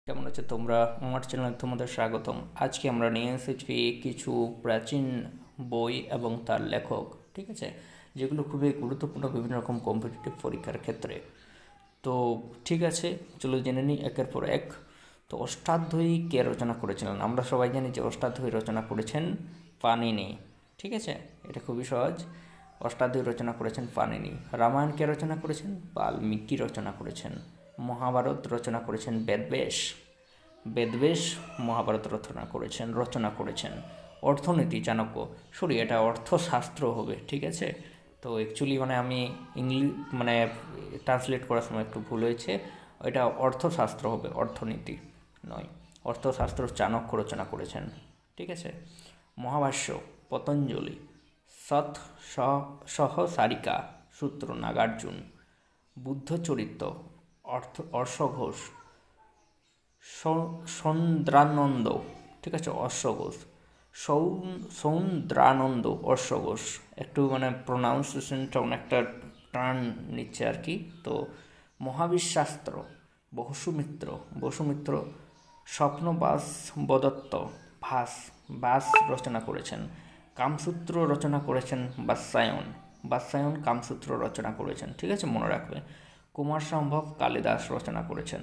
কেমন আছো তোমরা? আমার চ্যানেলে তোমাদের স্বাগতম। আজকে আমরা নিয়ে এসেছি কিছু প্রাচীন বই এবং তার লেখক, ঠিক আছে, যেগুলো খুবই গুরুত্বপূর্ণ বিভিন্ন রকম কম্পিটিটিভ পরীক্ষার ক্ষেত্রে। তো ঠিক আছে, চলো জেনে নিই একের পর এক। তো অষ্টাধ্যায়ী কে রচনা করেছিলেন? আমরা সবাই জানি যে অষ্টাধ্যায়ী রচনা করেছেন পাণিনি, ঠিক আছে, এটা খুবই সহজ। অষ্টাধ্যায়ী রচনা করেছেন পাণিনি। রামায়ণ কে রচনা করেছেন? বাল্মীকি রচনা করেছেন। মহাভারত রচনা করেছেন বেদব্যাস। বেদব্যাস মহাভারত রচনা করেছেন। অর্থনীতি চাণক্য। সরি, এটা অর্থশাস্ত্র হবে, ঠিক আছে। তো অ্যাকচুয়ালি আমি মানে ট্রান্সলেট করার সময় একটু ভুল হয়েছে। এটা অর্থশাস্ত্র হবে, অর্থনীতি নয়। অর্থশাস্ত্র চাণক্য রচনা করেছেন, ঠিক আছে। মহাভাষ্য পতঞ্জলি। সৎ সহসারিকা সূত্র নাগার্জুন। বুদ্ধচরিত্র অর্শঘোষ। সৌন্দ্রানন্দ, ঠিক আছে, অশ্বঘোষ। সৌন্দ্রানন্দ অশ্বঘোষ। একটু প্রোনাউন্সিয়েশনটা অনেকটা টার্ন নিচ্ছে আর কি। তো মহাবিশ্বাস্ত্র বসুমিত্র। স্বপ্নবাস বদত্ত ভাস রচনা করেছেন। কামসূত্র রচনা করেছেন বাৎসায়ন কামসূত্র রচনা করেছেন, ঠিক আছে, মনে রাখবে। কুমার সম্ভব কালিদাস রচনা করেছেন।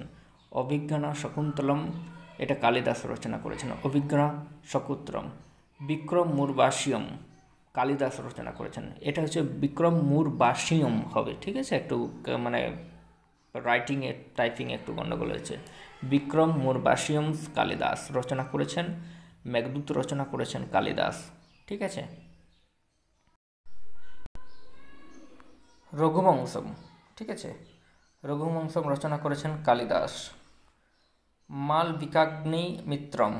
অভিজ্ঞানা শকুন্তলম, এটা কালিদাস রচনা করেছেন। অভিজ্ঞানা শকুন্তলম। বিক্রম মুরবাসিয়ম কালিদাস রচনা করেছেন। এটা হচ্ছে বিক্রম মুরবাসিয়ম হবে, ঠিক আছে। একটু রাইটিংয়ে টাইপিংয়ে একটু গণ্ডগোল হয়েছে। বিক্রম মুরবাসিয়ম কালিদাস রচনা করেছেন। মেঘদূত রচনা করেছেন কালিদাস, ঠিক আছে। রঘুবংশম, ঠিক আছে, রঘুবংশম রচনা করেছেন কালিদাস। মালবিকাগ্নি মিত্রম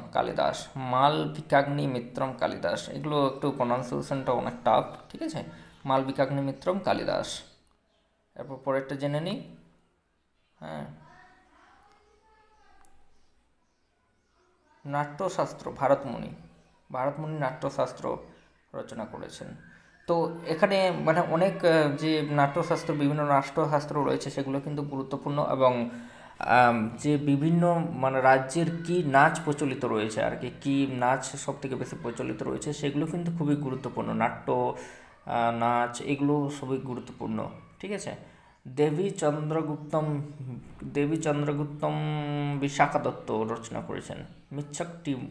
কালিদাস। এগুলো একটু প্রনাউন্সিয়েশনটা অনেক টাফ, ঠিক আছে। মালবিকাগ্নি মিত্রম কালিদাস। এরপর পরেরটা জেনে নিই। হ্যাঁ, নাট্যশাস্ত্র ভারতমুনি নাট্যশাস্ত্র রচনা করেছেন। তো এখানে অনেক যে বিভিন্ন নাট্যশাস্ত্র রয়েছে সেগুলো কিন্তু গুরুত্বপূর্ণ, এবং যে বিভিন্ন রাজ্যের কী নাচ প্রচলিত রয়েছে আর কি, কী নাচ সব থেকে বেশি প্রচলিত রয়েছে সেগুলো কিন্তু খুবই গুরুত্বপূর্ণ। নাট্য নাচ এগুলো সবই গুরুত্বপূর্ণ, ঠিক আছে। দেবী চন্দ্রগুপ্তম বিশাখা দত্ত রচনা করেছেন। মিচ্ছকটিকম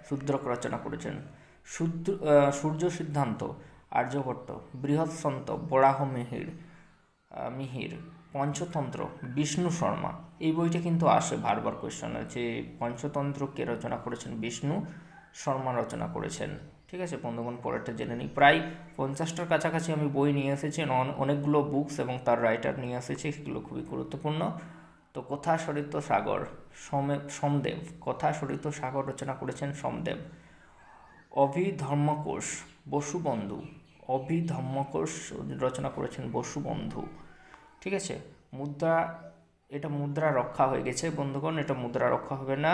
শূদ্রক রচনা করেছেন। সূর্য সিদ্ধান্ত আর্যভট্ট। বৃহৎসন্ত বরাহ মিহির। পঞ্চতন্ত্র বিষ্ণু শর্মা। এই বইটা কিন্তু আসে বারবার কোয়েশ্চনে, যে পঞ্চতন্ত্র কে রচনা করেছেন? বিষ্ণু শর্মা রচনা করেছেন, ঠিক আছে। বন্ধুগণ, পরেরটা জেনে নিই। প্রায় 50টার কাছাকাছি আমি বই নিয়ে এসেছি, অনেকগুলো বুকস এবং তার রাইটার নিয়ে এসেছি, সেগুলো খুবই গুরুত্বপূর্ণ। তো কথাসরিত সাগর রচনা করেছেন সোমদেব। অভিধর্মকোশ রচনা করেছেন বসুবন্ধু, ঠিক আছে। মুদ্রা রক্ষা হয়ে গেছে বন্ধুগণ, এটা মুদ্রা রক্ষা হবে না,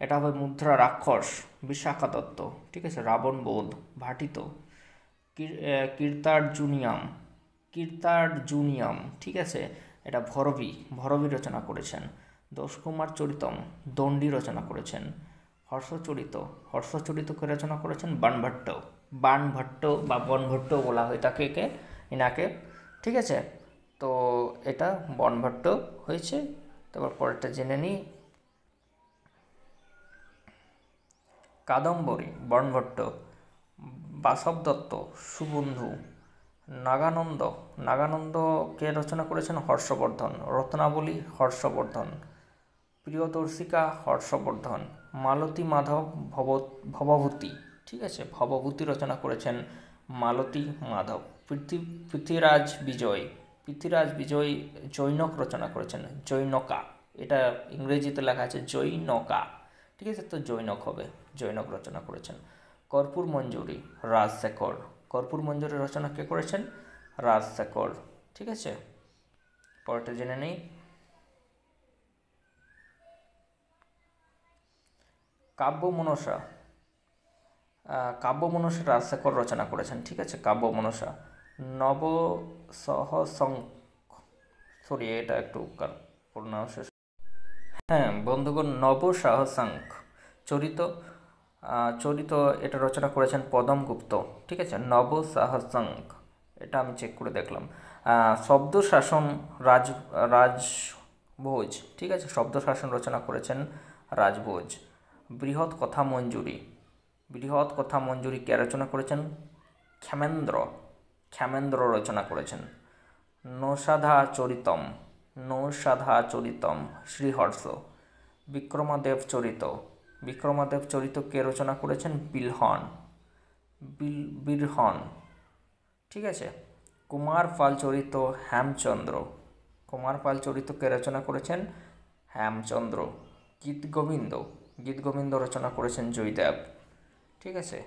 এটা হবে মুদ্রা রাক্ষস বিশাখা দত্ত, ঠিক আছে। রাবণ বোধ ভাটিত। কীর্তার্জুনিয়াম, ঠিক আছে, এটা ভরবী রচনা করেছেন। দোষকুমার চরিতম দণ্ডী রচনা করেছেন। হর্ষচরিতকে রচনা করেছেন বাণভট্ট বা বনভট্ট বলা হয় তাকে ইনাকে, ঠিক আছে। তো এটা বনভট্ট হয়েছে। তারপর পরেরটা জেনে নিই। কাদম্বরী বনভট্ট। বাসব দত্ত সুবন্ধু। নাগানন্দ কে রচনা করেছেন? হর্ষবর্ধন। রত্নাবলী হর্ষবর্ধন। প্রিয়দর্শিকা হর্ষবর্ধন। মালতী মাধব ভবভূতি, ঠিক আছে, ভবভূতি রচনা করেছেন মালতী মাধব। পৃথ্বীরাজ বিজয় জৈনক রচনা করেছেন। জৈনকা, এটা ইংরেজিতে লেখা আছে জৈনকা, ঠিক আছে, তো জৈনক হবে, জৈনক রচনা করেছেন। কর্পূর মঞ্জুরি রচনা কে করেছেন? রাজশেখর, ঠিক আছে। পরেরটা জেনে নেই। কাব্যমনসা রাজশেখর রচনা করেছেন, ঠিক আছে, কাব্যমনসা। সরি এটা একটু প্রনাউন্স। হ্যাঁ বন্ধুগণ, নবসাহসাঙ্ক চরিত চরিত এটা রচনা করেছেন পদম গুপ্ত। ঠিক আছে, নবসাহসাঙ্ক এটা আমি চেক করে দেখলাম। শব্দ শাসন রাজভোজ। ঠিক আছে, শব্দ শাসন রচনা করেছেন রাজভোজ। বৃহৎ কথা মঞ্জুরি, বৃহৎ কথা মঞ্জুরি কে রচনা করেছেন? ক্ষেমেন্দ্র, ক্ষেমেন্দ্র রচনা করেছেন। নৌসাধা চরিতম, নৌসাধা চরিতম শ্রীহর্ষ। বিক্রমাদেব চরিত, বিক্রমাদেব চরিত কে রচনা করেছেন? বিলহন, বিরহন। ঠিক আছে, কুমার পাল চরিত হেমচন্দ্র, কুমার পাল চরিত কে রচনা করেছেন? হেমচন্দ্র। গীতগোবিন্দ, গীতগোবিন্দ রচনা করেছেন জয়দেব। ঠিক আছে,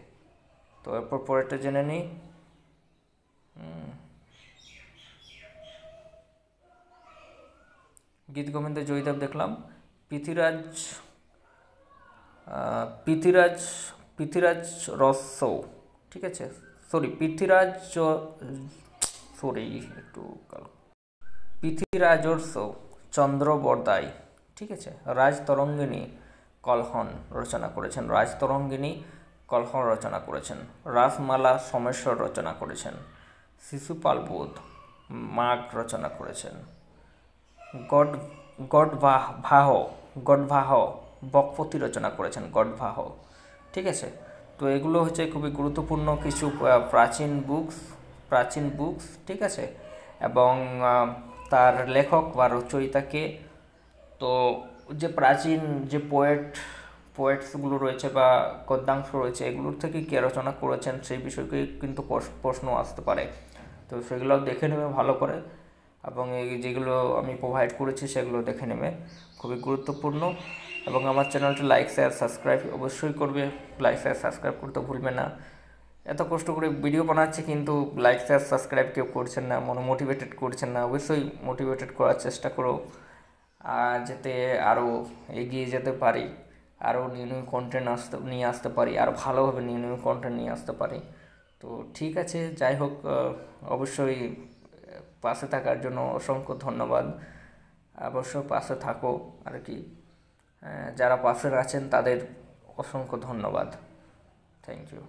তো এরপর পরেরটা জেনে নিই। গীতগোবিন্দ জয়দেব দেখলাম। পৃথ্বীরাজ পৃথ্বীরাজ পৃথ্বীরাজ রস্য। ঠিক আছে, সরি পৃথ্বীরাজ সরি একটু পৃথ্বীরাজস্য চন্দ্রবরদাই। ঠিক আছে, রাজতরঙ্গিনী কলহন রচনা করেছেন, রাজতরঙ্গিনী কলহন রচনা করেছেন। রাসমালা সোমেশ্বর রচনা করেছেন। শিশুপাল বোধ মাঘ রচনা করেছেন। গডভাহ, গডভাহ বকপতি রচনা করেছেন, গডভাহ। ঠিক আছে, তো এগুলো হচ্ছে খুবই গুরুত্বপূর্ণ কিছু প্রাচীন বুকস। ঠিক আছে, এবং তার লেখক বা রচয়িতাকে, তো যে প্রাচীন যে পোয়েটসগুলো রয়েছে বা গদ্যাংশ রয়েছে এগুলোর থেকে কে রচনা করেছেন সেই বিষয়কে কিন্তু প্রশ্ন আসতে পারে। তো সেগুলো দেখে নেবে ভালো করে, এবং এই যেগুলো আমি প্রোভাইড করেছি সেগুলো দেখে নেবে, খুবই গুরুত্বপূর্ণ। এবং আমার চ্যানেলটি লাইক শেয়ার সাবস্ক্রাইব অবশ্যই করবে, লাইক শেয়ার সাবস্ক্রাইব করতে ভুলবে না। এত কষ্ট করে ভিডিও বানাচ্ছি কিন্তু লাইক শেয়ার সাবস্ক্রাইব কেউ করছেন না, মোটিভেটেড করছেন না। অবশ্যই মোটিভেটেড করার চেষ্টা করো যাতে আরও এগিয়ে যেতে পারি, আরও নিউ নিউ কন্টেন্ট নিয়ে আসতে পারি, আর ভালোভাবে নিউ নিউ কন্টেন্ট নিয়ে আসতে পারি। তো ঠিক আছে, যাই হোক, অবশ্যই পাশে থাকার জন্য অসংখ্য ধন্যবাদ। অবশ্য পাশে থাকো আর কি, যারা পাশে আছেন তাদের অসংখ্য ধন্যবাদ। Thank you.